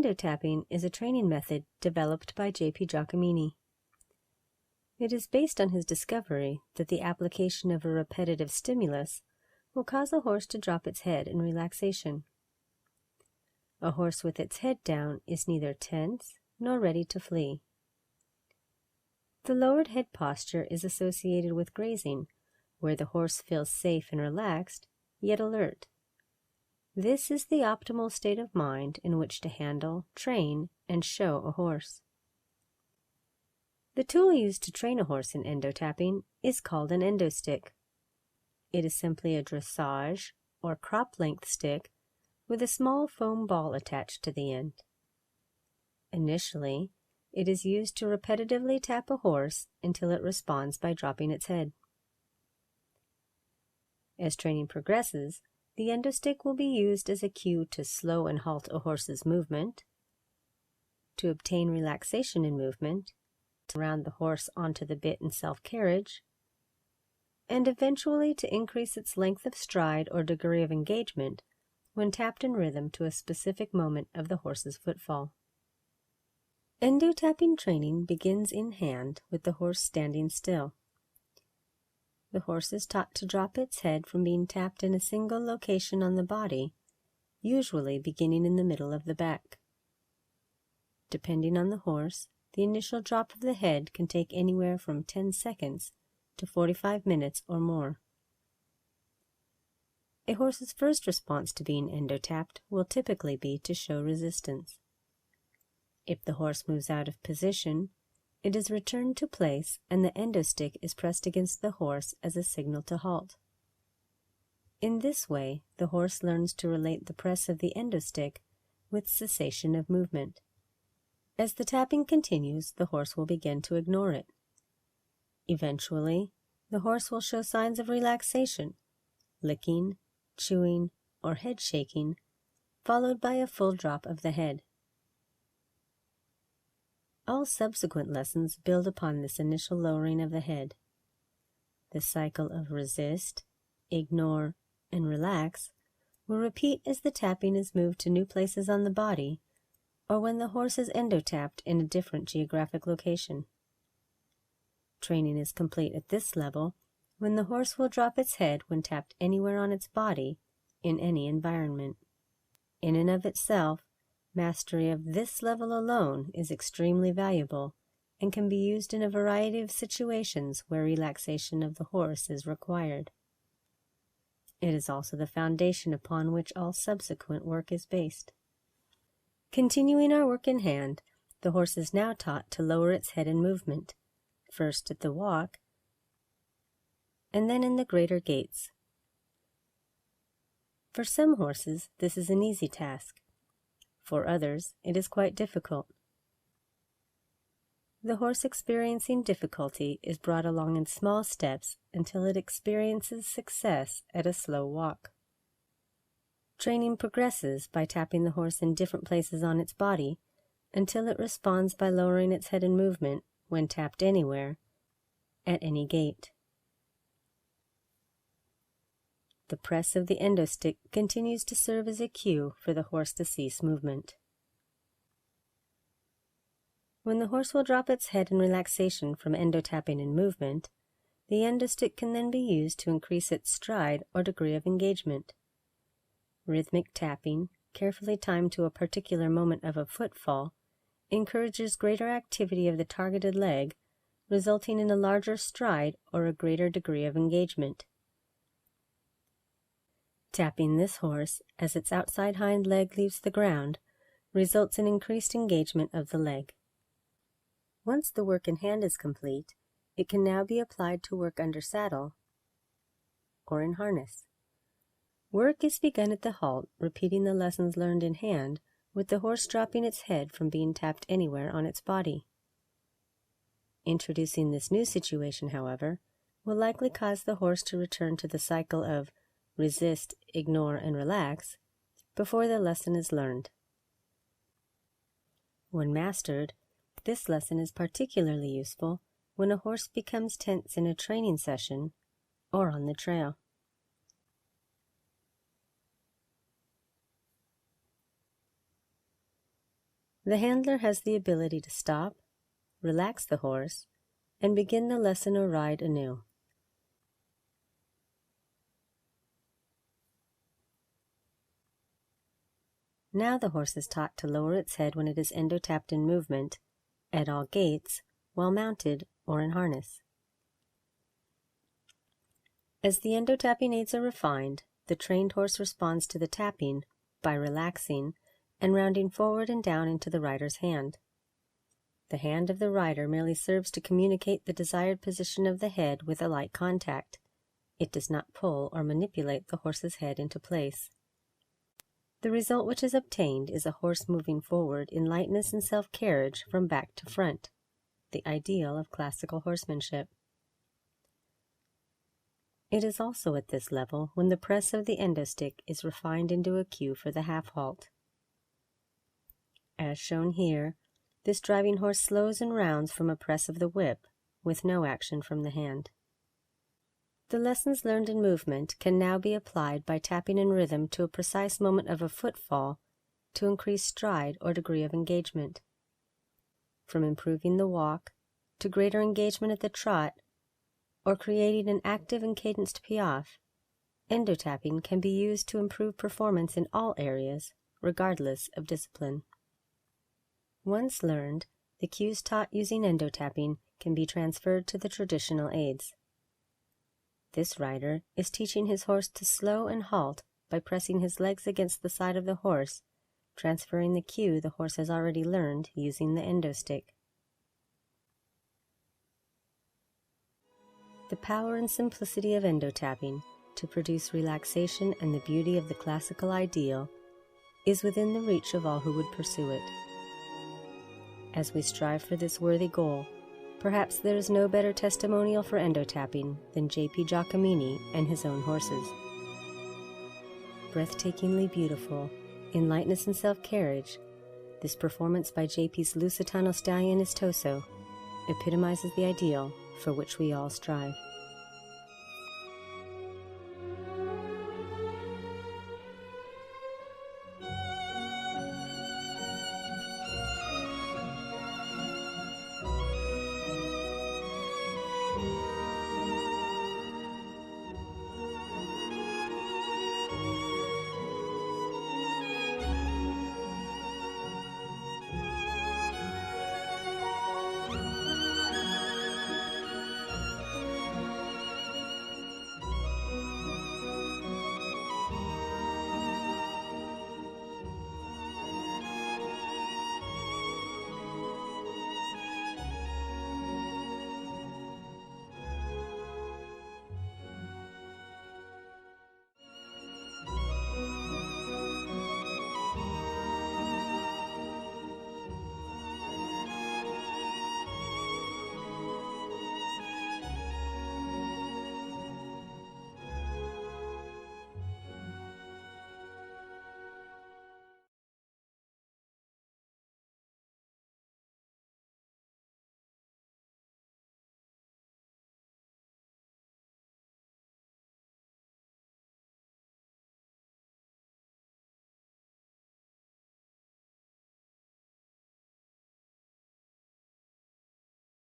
Endotapping is a training method developed by J.P. Giacomini. It is based on his discovery that the application of a repetitive stimulus will cause a horse to drop its head in relaxation. A horse with its head down is neither tense nor ready to flee. The lowered head posture is associated with grazing, where the horse feels safe and relaxed, yet alert. This is the optimal state of mind in which to handle, train, and show a horse. The tool used to train a horse in endotapping is called an endostick. It is simply a dressage or crop-length stick with a small foam ball attached to the end. Initially, it is used to repetitively tap a horse until it responds by dropping its head. As training progresses, the endostick will be used as a cue to slow and halt a horse's movement, to obtain relaxation in movement, to round the horse onto the bit in self-carriage, and eventually to increase its length of stride or degree of engagement when tapped in rhythm to a specific moment of the horse's footfall. Endotapping training begins in hand with the horse standing still. The horse is taught to drop its head from being tapped in a single location on the body, usually beginning in the middle of the back. Depending on the horse, the initial drop of the head can take anywhere from 10 seconds to 45 minutes or more. A horse's first response to being endotapped will typically be to show resistance. If the horse moves out of position, it is returned to place and the endostick is pressed against the horse as a signal to halt. In this way, the horse learns to relate the press of the endostick with cessation of movement. As the tapping continues, the horse will begin to ignore it. Eventually, the horse will show signs of relaxation, licking, chewing, or head shaking, followed by a full drop of the head. All subsequent lessons build upon this initial lowering of the head. The cycle of resist, ignore, and relax will repeat as the tapping is moved to new places on the body or when the horse is endotapped in a different geographic location. Training is complete at this level when the horse will drop its head when tapped anywhere on its body in any environment. In and of itself, mastery of this level alone is extremely valuable and can be used in a variety of situations where relaxation of the horse is required. It is also the foundation upon which all subsequent work is based. Continuing our work in hand, the horse is now taught to lower its head in movement, first at the walk, and then in the greater gaits. For some horses, this is an easy task. For others, it is quite difficult. The horse experiencing difficulty is brought along in small steps until it experiences success at a slow walk. Training progresses by tapping the horse in different places on its body until it responds by lowering its head in movement when tapped anywhere, at any gait. The press of the endostick continues to serve as a cue for the horse to cease movement. When the horse will drop its head in relaxation from endotapping and movement, the endostick can then be used to increase its stride or degree of engagement. Rhythmic tapping, carefully timed to a particular moment of a footfall, encourages greater activity of the targeted leg, resulting in a larger stride or a greater degree of engagement. Tapping this horse as its outside hind leg leaves the ground results in increased engagement of the leg. Once the work in hand is complete, it can now be applied to work under saddle or in harness. Work is begun at the halt, repeating the lessons learned in hand, with the horse dropping its head from being tapped anywhere on its body. Introducing this new situation, however, will likely cause the horse to return to the cycle of resist, ignore, and relax before the lesson is learned. When mastered, this lesson is particularly useful when a horse becomes tense in a training session or on the trail. The handler has the ability to stop, relax the horse, and begin the lesson or ride anew. Now the horse is taught to lower its head when it is endo-tapped in movement, at all gaits, while mounted or in harness. As the endo-tapping aids are refined, the trained horse responds to the tapping by relaxing and rounding forward and down into the rider's hand. The hand of the rider merely serves to communicate the desired position of the head with a light contact. It does not pull or manipulate the horse's head into place. The result which is obtained is a horse moving forward in lightness and self-carriage from back to front, the ideal of classical horsemanship. It is also at this level when the press of the endostick is refined into a cue for the half-halt. As shown here, this driving horse slows and rounds from a press of the whip, with no action from the hand. The lessons learned in movement can now be applied by tapping in rhythm to a precise moment of a footfall to increase stride or degree of engagement. From improving the walk to greater engagement at the trot, or creating an active and cadenced piaffe, endo-tapping can be used to improve performance in all areas, regardless of discipline. Once learned, the cues taught using endo-tapping can be transferred to the traditional aids. This rider is teaching his horse to slow and halt by pressing his legs against the side of the horse, transferring the cue the horse has already learned using the endostick. The power and simplicity of endo-tapping to produce relaxation and the beauty of the classical ideal is within the reach of all who would pursue it. As we strive for this worthy goal, perhaps there is no better testimonial for endo-tapping than J.P. Giacomini and his own horses. Breathtakingly beautiful, in lightness and self-carriage, this performance by J.P.'s Lusitano stallion Istoso epitomizes the ideal for which we all strive.